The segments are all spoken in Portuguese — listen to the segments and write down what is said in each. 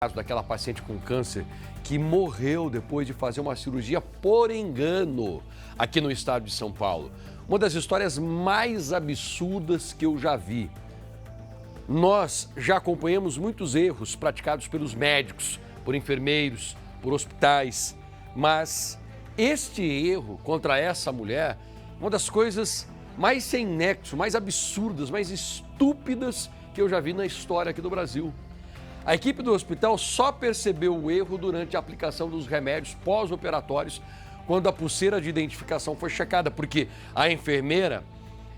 Caso daquela paciente com câncer que morreu depois de fazer uma cirurgia por engano aqui no estado de São Paulo. Uma das histórias mais absurdas que eu já vi. Nós já acompanhamos muitos erros praticados pelos médicos, por enfermeiros, por hospitais, mas este erro contra essa mulher, uma das coisas mais sem nexo, mais absurdas, mais estúpidas que eu já vi na história aqui do Brasil. A equipe do hospital só percebeu o erro durante a aplicação dos remédios pós-operatórios, quando a pulseira de identificação foi checada, porque a enfermeira,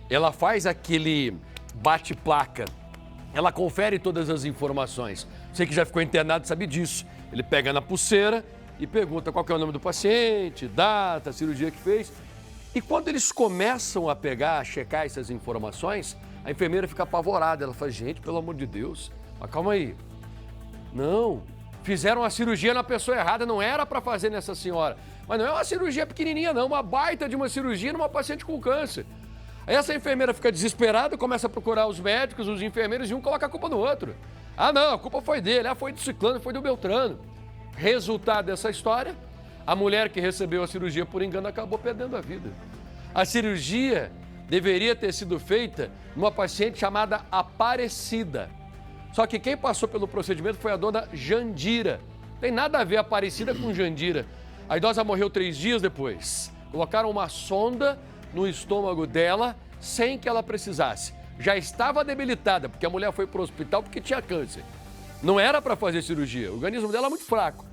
ela faz aquele bate-placa, ela confere todas as informações. Você que já ficou internado sabe disso. Ele pega na pulseira e pergunta qual que é o nome do paciente, data, cirurgia que fez. E quando eles começam a checar essas informações, a enfermeira fica apavorada. Ela fala, gente, pelo amor de Deus, mas calma aí. Não, fizeram a cirurgia na pessoa errada, não era para fazer nessa senhora. Mas não é uma cirurgia pequenininha não, uma baita de uma cirurgia numa paciente com câncer. Aí essa enfermeira fica desesperada, começa a procurar os médicos, os enfermeiros e um coloca a culpa no outro. Ah não, a culpa foi dele, foi do ciclano, foi do Beltrano. Resultado dessa história, a mulher que recebeu a cirurgia por engano acabou perdendo a vida. A cirurgia deveria ter sido feita numa paciente chamada Aparecida. Só que quem passou pelo procedimento foi a dona Jandira. Tem nada a ver Aparecida com Jandira. A idosa morreu 3 dias depois. Colocaram uma sonda no estômago dela sem que ela precisasse. Já estava debilitada, porque a mulher foi para o hospital porque tinha câncer. Não era para fazer cirurgia, o organismo dela é muito fraco.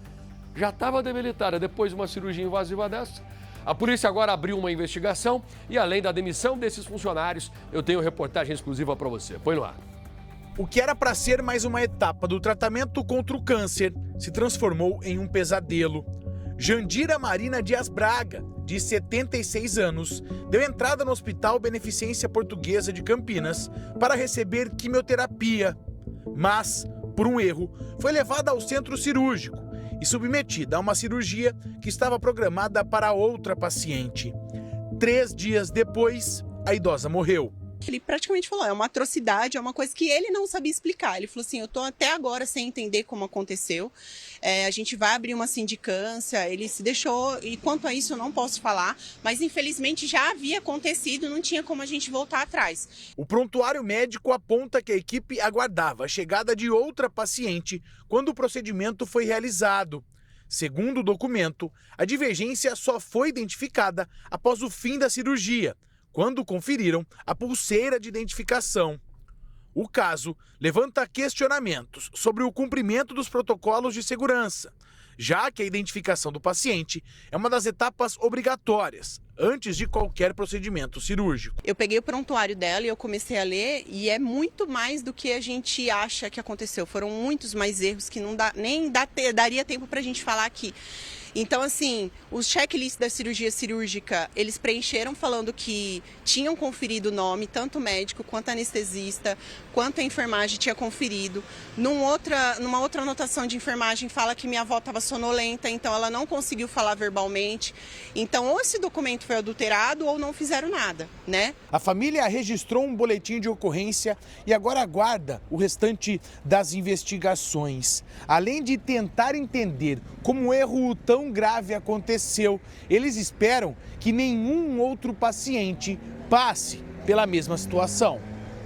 Já estava debilitada depois de uma cirurgia invasiva dessa. A polícia agora abriu uma investigação e, além da demissão desses funcionários, eu tenho reportagem exclusiva para você. Põe no ar. O que era para ser mais uma etapa do tratamento contra o câncer se transformou em um pesadelo. Jandira Marina Dias Braga, de 76 anos, deu entrada no Hospital Beneficência Portuguesa de Campinas para receber quimioterapia. Mas, por um erro, foi levada ao centro cirúrgico e submetida a uma cirurgia que estava programada para outra paciente. 3 dias depois, a idosa morreu. Ele praticamente falou, é uma atrocidade, é uma coisa que ele não sabia explicar. Ele falou assim, eu tô até agora sem entender como aconteceu. A gente vai abrir uma sindicância, ele se deixou, e quanto a isso eu não posso falar, mas infelizmente já havia acontecido, não tinha como a gente voltar atrás. O prontuário médico aponta que a equipe aguardava a chegada de outra paciente quando o procedimento foi realizado. Segundo o documento, a divergência só foi identificada após o fim da cirurgia, quando conferiram a pulseira de identificação. O caso levanta questionamentos sobre o cumprimento dos protocolos de segurança, já que a identificação do paciente é uma das etapas obrigatórias antes de qualquer procedimento cirúrgico. Eu peguei o prontuário dela e eu comecei a ler e é muito mais do que a gente acha que aconteceu. Foram muitos mais erros que nem daria tempo para a gente falar aqui. Então, assim, os checklists da cirurgia cirúrgica, eles preencheram falando que tinham conferido o nome, tanto o médico quanto a anestesista, quanto a enfermagem tinha conferido. Numa outra anotação de enfermagem fala que minha avó estava sonolenta, então ela não conseguiu falar verbalmente. Então, ou esse documento foi adulterado ou não fizeram nada, né? A família registrou um boletim de ocorrência e agora aguarda o restante das investigações. Além de tentar entender como um erro tão grave aconteceu, eles esperam que nenhum outro paciente passe pela mesma situação.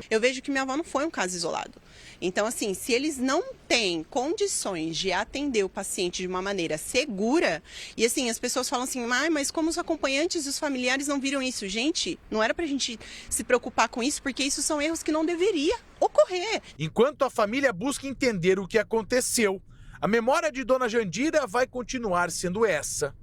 Eu vejo que minha avó não foi um caso isolado. Então, assim, se eles não têm condições de atender o paciente de uma maneira segura, e assim, as pessoas falam assim, mas como os acompanhantes e os familiares não viram isso? Gente, não era pra gente se preocupar com isso, porque isso são erros que não deveria ocorrer. Enquanto a família busca entender o que aconteceu, a memória de Dona Jandira vai continuar sendo essa.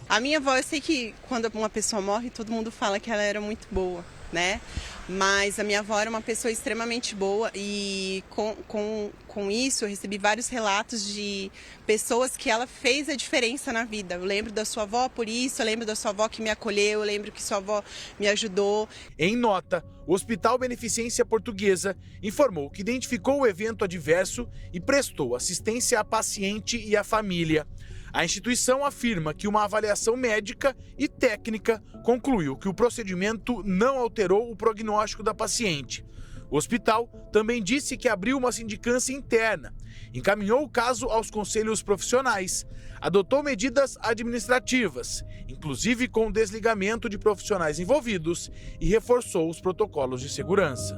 A minha avó, eu sei que quando uma pessoa morre, todo mundo fala que ela era muito boa, né? Mas a minha avó era uma pessoa extremamente boa e com com isso, eu recebi vários relatos de pessoas que ela fez a diferença na vida. Eu lembro da sua avó por isso, eu lembro da sua avó que me acolheu, eu lembro que sua avó me ajudou. Em nota, o Hospital Beneficência Portuguesa informou que identificou o evento adverso e prestou assistência à paciente e à família. A instituição afirma que uma avaliação médica e técnica concluiu que o procedimento não alterou o prognóstico da paciente. O hospital também disse que abriu uma sindicância interna, encaminhou o caso aos conselhos profissionais, adotou medidas administrativas, inclusive com o desligamento de profissionais envolvidos, e reforçou os protocolos de segurança.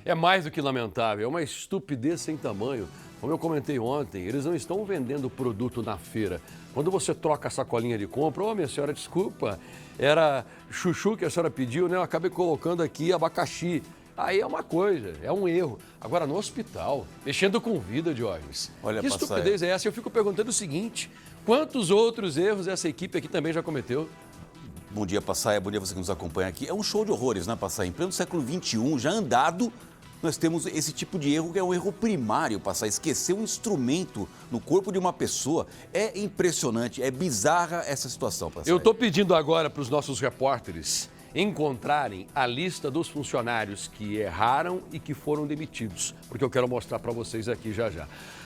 É mais do que lamentável, é uma estupidez sem tamanho. Como eu comentei ontem, eles não estão vendendo produto na feira. Quando você troca a sacolinha de compra, minha senhora, desculpa, era chuchu que a senhora pediu, né? Eu acabei colocando aqui abacaxi. Aí é uma coisa, é um erro. Agora, no hospital, mexendo com vida, Diógenes. Olha, que estupidez é essa? Eu fico perguntando o seguinte, quantos outros erros essa equipe aqui também já cometeu? Bom dia, Passaia. Bom dia você que nos acompanha aqui. É um show de horrores, né, Passaia? Em pleno século XXI, já andado, nós temos esse tipo de erro, que é um erro primário, Passaia. Esquecer um instrumento no corpo de uma pessoa é impressionante, é bizarra essa situação, Passaia. Eu estou pedindo agora para os nossos repórteres encontrarem a lista dos funcionários que erraram e que foram demitidos, porque eu quero mostrar para vocês aqui já já.